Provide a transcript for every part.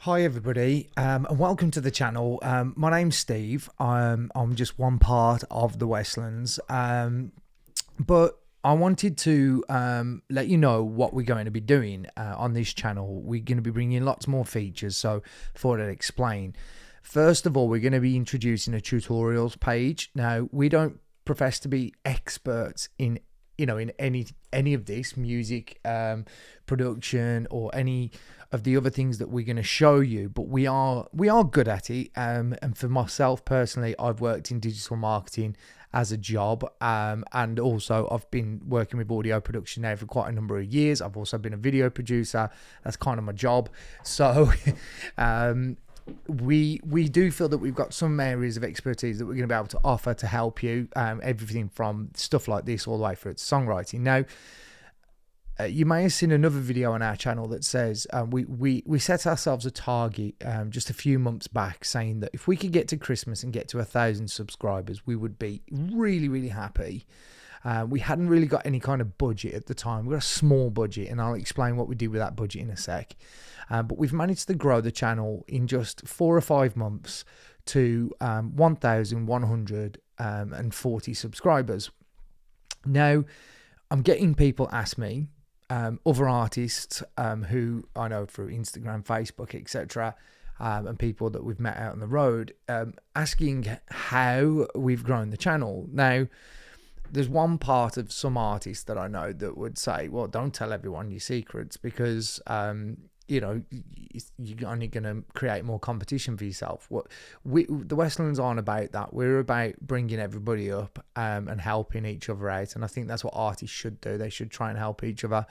Hi everybody, and welcome to the channel. My name's Steve. I'm just one part of the Westlands, but I wanted to let you know what we're going to be doing on this channel. We're going to be bringing lots more features, so thought I'd explain. First of all, we're going to be introducing a tutorials page. Now, we don't profess to be experts in in any of this music production or any of the other things that we're going to show you, but we are good at it. And for myself personally, I've worked in digital marketing as a job, and also I've been working with audio production now for quite a number of years. I've also been a video producer. That's kind of my job. So we do feel that we've got some areas of expertise that we're going to be able to offer to help you, everything from stuff like this all the way through to songwriting. Now, you may have seen another video on our channel that says we set ourselves a target just a few months back, saying that if we could get to Christmas and get to 1,000 subscribers, we would be really happy. We hadn't really got any kind of budget at the time. We got a small budget, and I'll explain what we did with that budget in a sec. But we've managed to grow the channel in just 4 or 5 months to 1,140 subscribers. Now, I'm getting people ask me, other artists who I know through Instagram, Facebook, etc., and people that we've met out on the road, asking how we've grown the channel. Now, there's one part of some artists that I know that would say, well, don't tell everyone your secrets, because you're only going to create more competition for yourself. The Westlands aren't about that. We're about bringing everybody up and helping each other out, and I think that's what artists should do. They should try and help each other.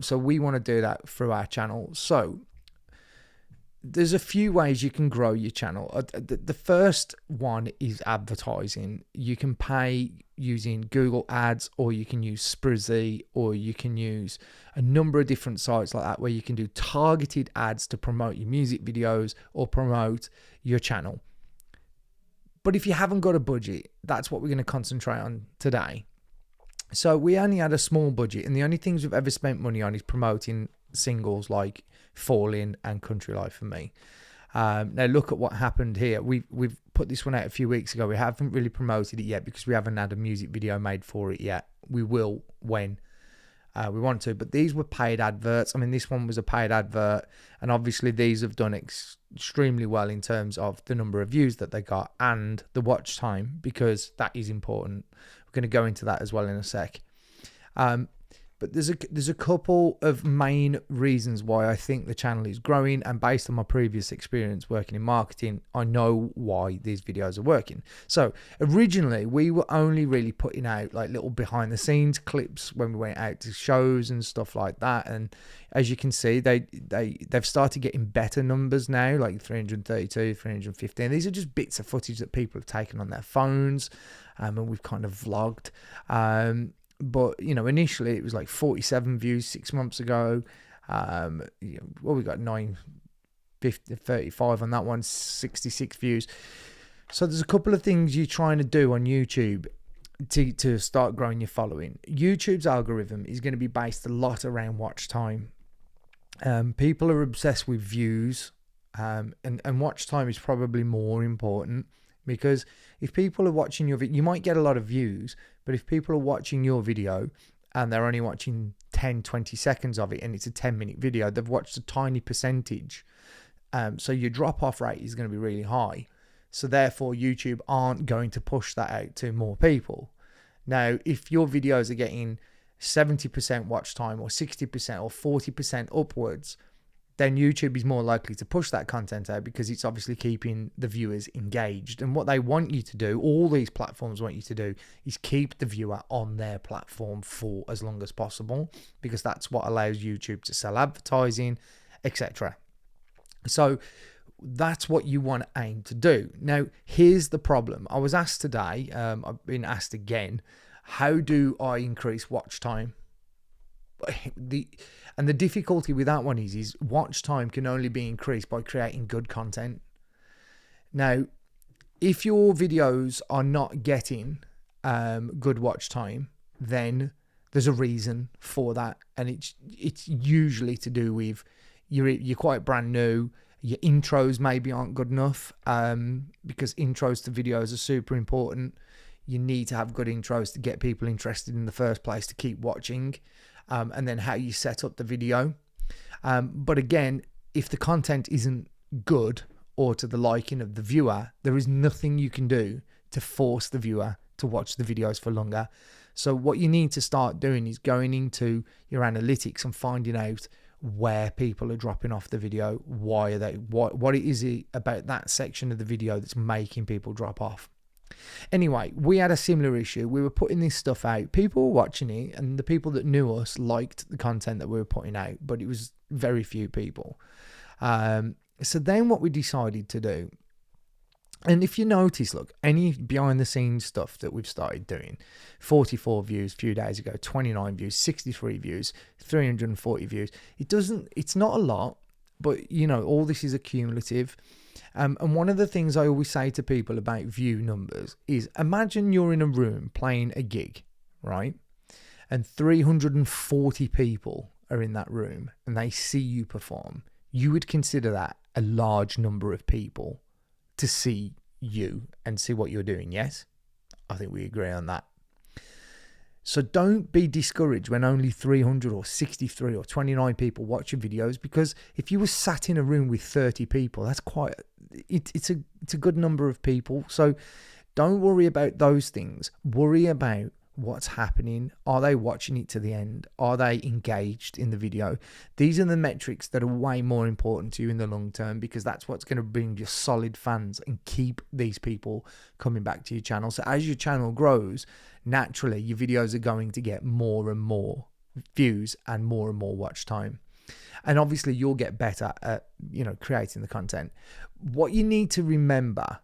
So we want to do that through our channel. So there's a few ways you can grow your channel. The first one is advertising. You can pay using Google Ads, or you can use Sprizzy, or you can use a number of different sites like that where you can do targeted ads to promote your music videos or promote your channel. But if you haven't got a budget, that's what we're going to concentrate on today. So we only had a small budget, and the only things we've ever spent money on is promoting singles like Falling and Country Life for Me. Now look at what happened here. We've put this one out a few weeks ago. We haven't really promoted it yet because we haven't had a music video made for it yet. We will when we want to, but these were paid adverts. I mean, this one was a paid advert, and obviously these have done extremely well in terms of the number of views that they got and the watch time, because that is important. We're going to go into that as well in a sec. But there's a couple of main reasons why I think the channel is growing, and based on my previous experience working in marketing, I know why these videos are working. So originally we were only really putting out like little behind the scenes clips when we went out to shows and stuff like that, and as you can see, they've started getting better numbers now, like 332, 315. These are just bits of footage that people have taken on their phones, and we've kind of vlogged. But initially it was like 47 views 6 months ago. We got 35 on that one, 66 views. So there's a couple of things you're trying to do on YouTube to start growing your following. YouTube's algorithm is going to be based a lot around watch time. People are obsessed with views, and watch time is probably more important. Because if people are watching your video, you might get a lot of views, but if people are watching your video and they're only watching 10-20 seconds of it, and it's a 10-minute video, they've watched a tiny percentage. So your drop-off rate is going to be really high. So therefore, YouTube aren't going to push that out to more people. Now, if your videos are getting 70% watch time or 60% or 40% upwards, then YouTube is more likely to push that content out, because it's obviously keeping the viewers engaged. And what they want you to do, all these platforms want you to do, is keep the viewer on their platform for as long as possible, because that's what allows YouTube to sell advertising, etc. So that's what you want to aim to do. Now, here's the problem. I was asked today, I've been asked again, how do I increase watch time? The difficulty with that one is watch time can only be increased by creating good content. Now, if your videos are not getting good watch time, then there's a reason for that, and it's usually to do with you're quite brand new, Your intros maybe aren't good enough, because intros to videos are super important. You need to have good intros to get people interested in the first place to keep watching, and then how you set up the video. But again, if the content isn't good or to the liking of the viewer, there is nothing you can do to force the viewer to watch the videos for longer. So what you need to start doing is going into your analytics and finding out where people are dropping off the video. Why are they? What is it about that section of the video that's making people drop off? Anyway, we had a similar issue. We were putting this stuff out. People were watching it, and the people that knew us liked the content that we were putting out, but it was very few people. So then what we decided to do, and if you notice, look, any behind the scenes stuff that we've started doing, 44 views a few days ago, 29 views, 63 views, 340 views. It's not a lot, but you know, all this is accumulative. And one of the things I always say to people about view numbers is, imagine you're in a room playing a gig, right? And 340 people are in that room and they see you perform. You would consider that a large number of people to see you and see what you're doing, yes? I think we agree on that. So don't be discouraged when only 300 or 63 or 29 people watch your videos, because if you were sat in a room with 30 people, that's quite, it's a good number of people. So don't worry about those things. Worry about what's happening. Are they watching it to the end? Are they engaged in the video? These are the metrics that are way more important to you in the long term, because that's what's going to bring you solid fans and keep these people coming back to your channel. So as your channel grows, naturally your videos are going to get more and more views and more watch time. And obviously you'll get better at, you know, creating the content. What you need to remember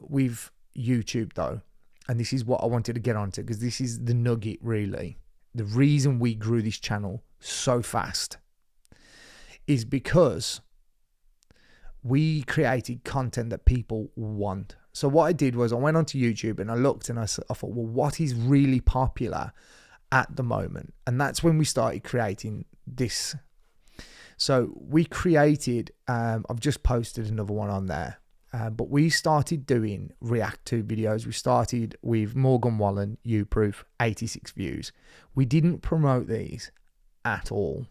with YouTube though, and this is what I wanted to get onto, because this is the nugget really. The reason we grew this channel so fast is because we created content that people want. So what I did was I went onto YouTube and I looked and I thought, well, what is really popular at the moment? And that's when we started creating this. So we created, I've just posted another one on there. But we started doing React to videos. We started with Morgan Wallen, U-Proof, 86 views. We didn't promote these at all.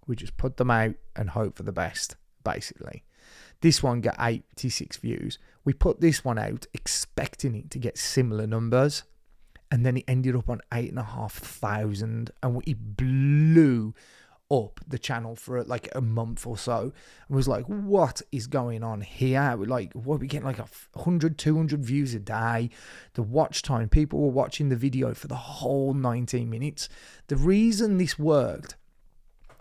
We just put them out and hope for the best, basically. This one got 86 views. We put this one out expecting it to get similar numbers, and then it ended up on 8,500, and it blew up the channel for like a month or so. And was like, what is going on here? Like, what, we getting like 100, 200 views a day. The watch time, people were watching the video for the whole 19 minutes. The reason this worked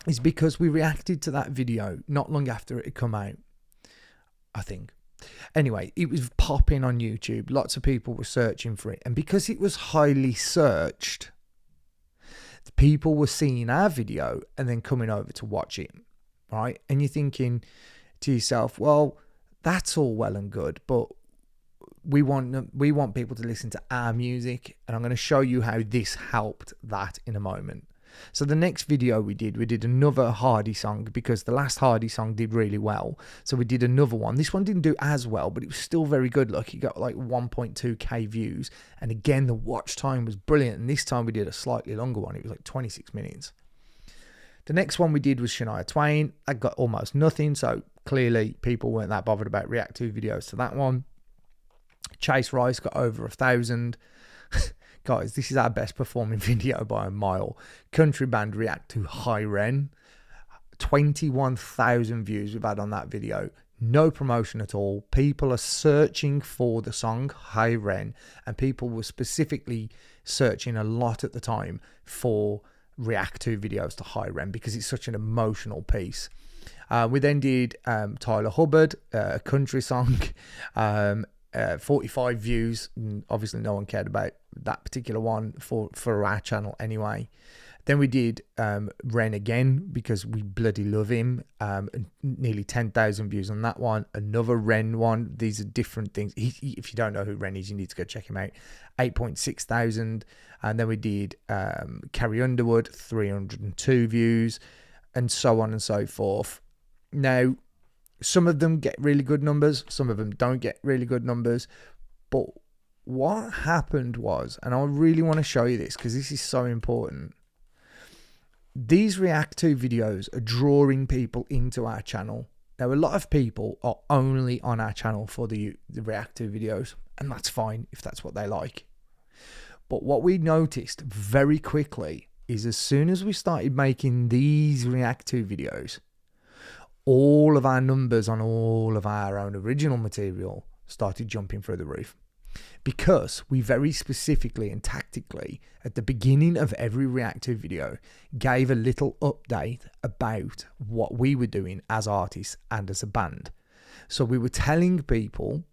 is because we reacted to that video not long after it had come out, I think. Anyway, it was popping on YouTube. Lots of people were searching for it, and because it was highly searched, people were seeing our video and then coming over to watch it, right? And you're thinking to yourself, well, that's all well and good, but we want people to listen to our music, and I'm going to show you how this helped that in a moment. So the next video we did another Hardy song, because the last Hardy song did really well. So we did another one. This one didn't do as well, but it was still very good. Like, it got like 1.2k views. And again, the watch time was brilliant. And this time we did a slightly longer one. It was like 26 minutes. The next one we did was Shania Twain. That got almost nothing. So clearly people weren't that bothered about React to videos to that one. Chase Rice got over 1,000. Guys, this is our best performing video by a mile. Country band React to High Ren. 21,000 views we've had on that video. No promotion at all. People are searching for the song High Ren, and people were specifically searching a lot at the time for React to videos to High Ren, because it's such an emotional piece. We then did Tyler Hubbard, a country song. 45 views. Obviously no one cared about that particular one for our channel anyway. Then we did Ren again, because we bloody love him. Nearly 10,000 views on that one. Another Ren one. These are different things. If you don't know who Ren is, you need to go check him out. 8.6 thousand. And then we did Carrie Underwood, 302 views, and so on and so forth. Now, Some of them get really good numbers, some of them don't get really good numbers. But what happened was, and I really want to show you this because this is so important, these React to videos are drawing people into our channel. Now, a lot of people are only on our channel for the React to videos, and that's fine if that's what they like. But what we noticed very quickly is as soon as we started making these React to videos, all of our numbers on all of our own original material started jumping through the roof. Because we very specifically and tactically, at the beginning of every React to video, gave a little update about what we were doing as artists and as a band. So we were telling people,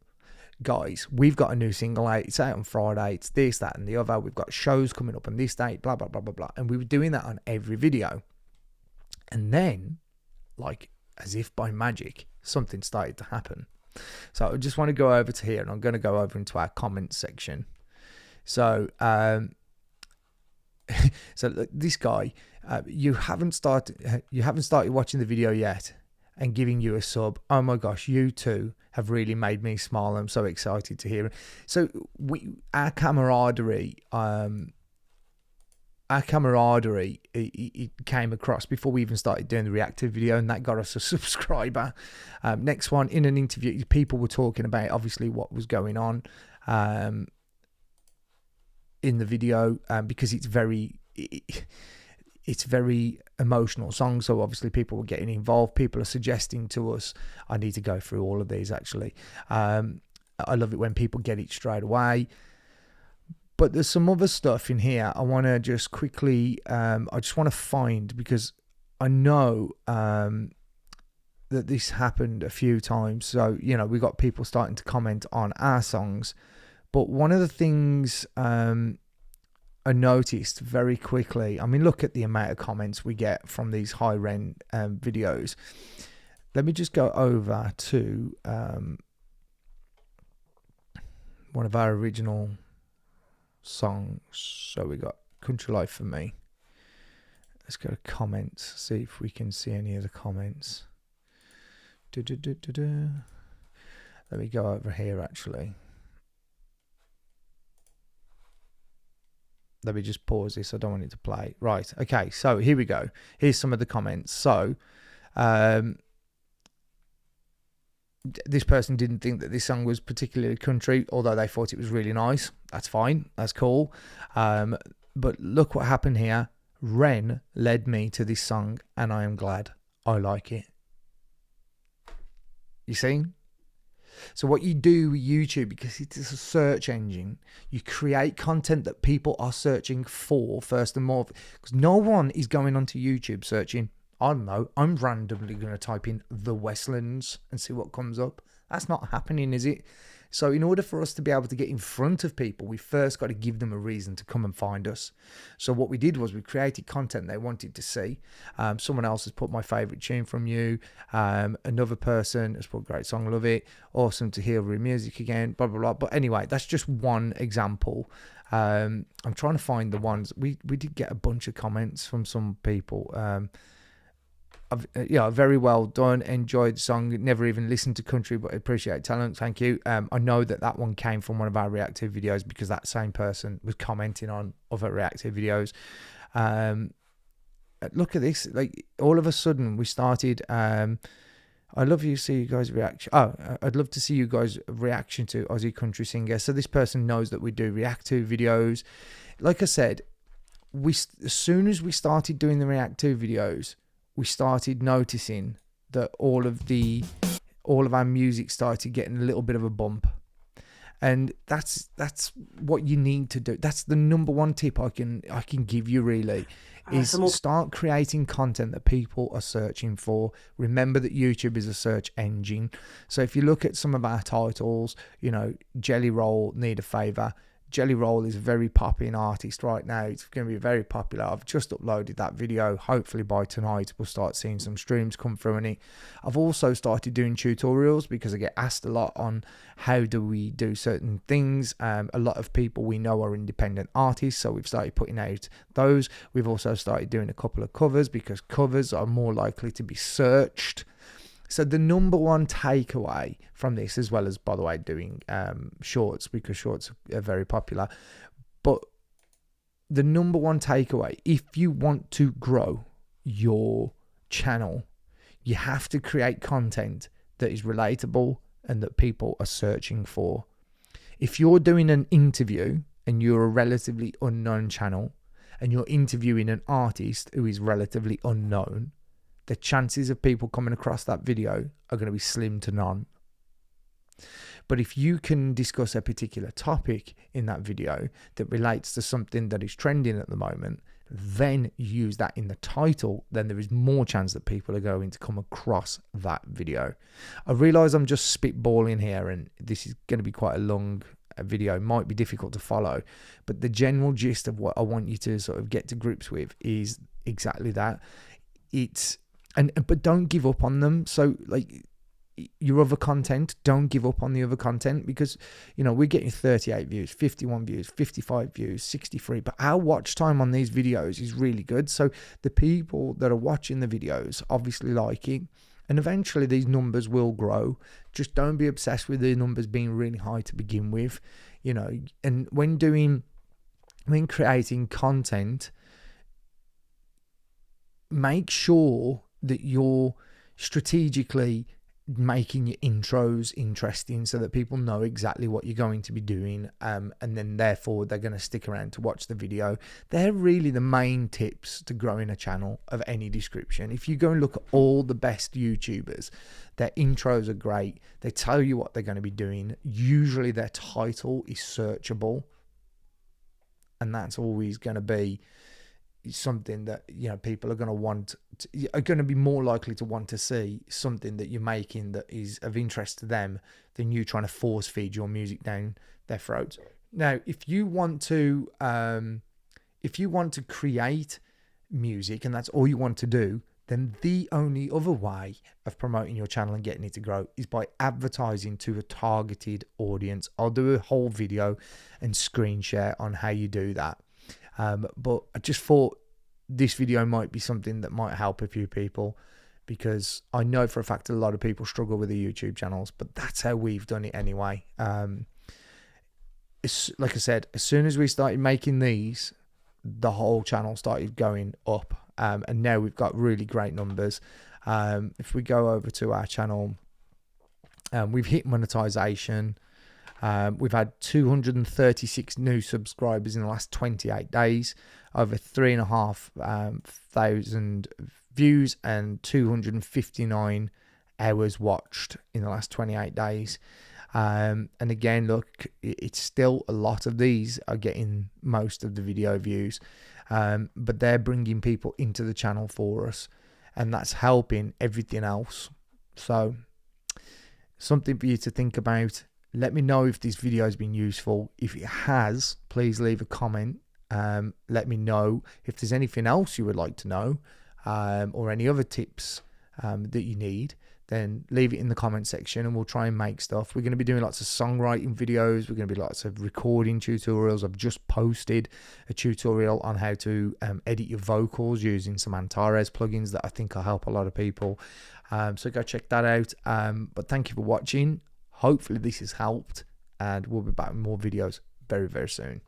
guys, we've got a new single out, it's out on Friday, it's this, that, and the other, we've got shows coming up on this date, blah, blah, blah, blah, blah. And we were doing that on every video. And then, like, as if by magic, something started to happen. So I just want to go over to here, and I'm going to go over into our comments section. So, so this guy, you haven't started watching the video yet, and giving you a sub. Oh my gosh, you two have really made me smile. I'm so excited to hear it. So our camaraderie, it came across before we even started doing the reactive video, and that got us a subscriber. Next one, in an interview, people were talking about obviously what was going on in the video, because it's very emotional song, so obviously people were getting involved. People are suggesting to us, I need to go through all of these actually. I love it when people get it straight away. But there's some other stuff in here I want to just quickly, I just want to find, because I know that this happened a few times. So, you know, we got people starting to comment on our songs. But one of the things I noticed very quickly, I mean, look at the amount of comments we get from these high-end videos. Let me just go over to one of our original songs. So we got Country Life for Me. Let's go to comments, see if we can see any of the comments. Let me go over here actually. Let me just pause this, I don't want it to play. Right, okay, so here we go. Here's some of the comments. So this person didn't think that this song was particularly country, although they thought it was really nice. That's fine, that's cool. But look what happened here. Ren led me to this song, and I am glad. I like it. You see? So what you do with YouTube, because it is a search engine, you create content that people are searching for first and more. Because no one is going onto YouTube searching, I don't know, I'm randomly going to type in the Westlands and see what comes up. That's not happening, is it? So in order for us to be able to get in front of people, we first got to give them a reason to come and find us. So what we did was we created content they wanted to see. Someone else has put my favourite tune from you. Another person has put great song, love it. Awesome to hear your music again, blah, blah, blah. But anyway, that's just one example. I'm trying to find the ones. We did get a bunch of comments from some people. Yeah, very well done. Enjoyed the song. Never even listened to country, but I appreciate talent. Thank you. I know that one came from one of our reactive videos, because that same person was commenting on other reactive videos. Look at this. Like, all of a sudden we started. I'd love to see you guys reaction. I'd love to see you guys reaction to Aussie country singer. So this person knows that we do reactive videos. Like I said, as soon as we started doing the reactive videos, we started noticing that all of our music started getting a little bit of a bump. And that's what you need to do. That's the number one tip I can give you, really, is start creating content that people are searching for. Remember that YouTube is a search engine. So if you look at some of our titles, you know, Jelly Roll, Need a Favor. Jelly Roll is a very popular artist right now. It's going to be very popular. I've just uploaded that video. Hopefully by tonight we'll start seeing some streams come through in it. I've also started doing tutorials, because I get asked a lot on how do we do certain things. A lot of people we know are independent artists, so we've started putting out those. We've also started doing a couple of covers, because covers are more likely to be searched. So the number one takeaway from this, as well as, by the way, doing shorts, because shorts are very popular, but the number one takeaway, if you want to grow your channel, you have to create content that is relatable and that people are searching for. If you're doing an interview and you're a relatively unknown channel and you're interviewing an artist who is relatively unknown, the chances of people coming across that video are going to be slim to none. But if you can discuss a particular topic in that video that relates to something that is trending at the moment, then you use that in the title, then there is more chance that people are going to come across that video. I realize I'm just spitballing here, and this is going to be quite a long video. It might be difficult to follow, but the general gist of what I want you to sort of get to grips with is exactly that. But don't give up on them. So like, your other content, don't give up on the other content, because we're getting 38 views, 51 views, 55 views, 63, but our watch time on these videos is really good. So the people that are watching the videos obviously like it, and eventually these numbers will grow. Just don't be obsessed with the numbers being really high to begin with, and when creating content, make sure that you're strategically making your intros interesting so that people know exactly what you're going to be doing, and then therefore they're going to stick around to watch the video. They're really the main tips to growing a channel of any description. If you go and look at all the best YouTubers, their intros are great. They tell you what they're going to be doing. Usually their title is searchable, and that's always going to be something that people are going to be more likely to want to see something that you're making that is of interest to them than you trying to force feed your music down their throats. Now, if you want to create music and that's all you want to do, then the only other way of promoting your channel and getting it to grow is by advertising to a targeted audience. I'll do a whole video and screen share on how you do that. But I just thought this video might be something that might help a few people, because I know for a fact a lot of people struggle with the YouTube channels, but that's how we've done it anyway. Like I said, as soon as we started making these, the whole channel started going up, and now we've got really great numbers. If we go over to our channel, we've hit monetization. We've had 236 new subscribers in the last 28 days, over 3,500 views and 259 hours watched in the last 28 days. And again, look, it's still a lot of these are getting most of the video views, but they're bringing people into the channel for us, and that's helping everything else. So something for you to think about. Let me know if this video has been useful. If it has, please leave a comment. Let me know if there's anything else you would like to know, or any other tips that you need. Then leave it in the comment section and we'll try and make stuff. We're going to be doing lots of songwriting videos. We're going to be lots of recording tutorials. I've just posted a tutorial on how to edit your vocals using some Antares plugins that I think will help a lot of people. So go check that out. But thank you for watching. Hopefully this has helped, and we'll be back with more videos very, very soon.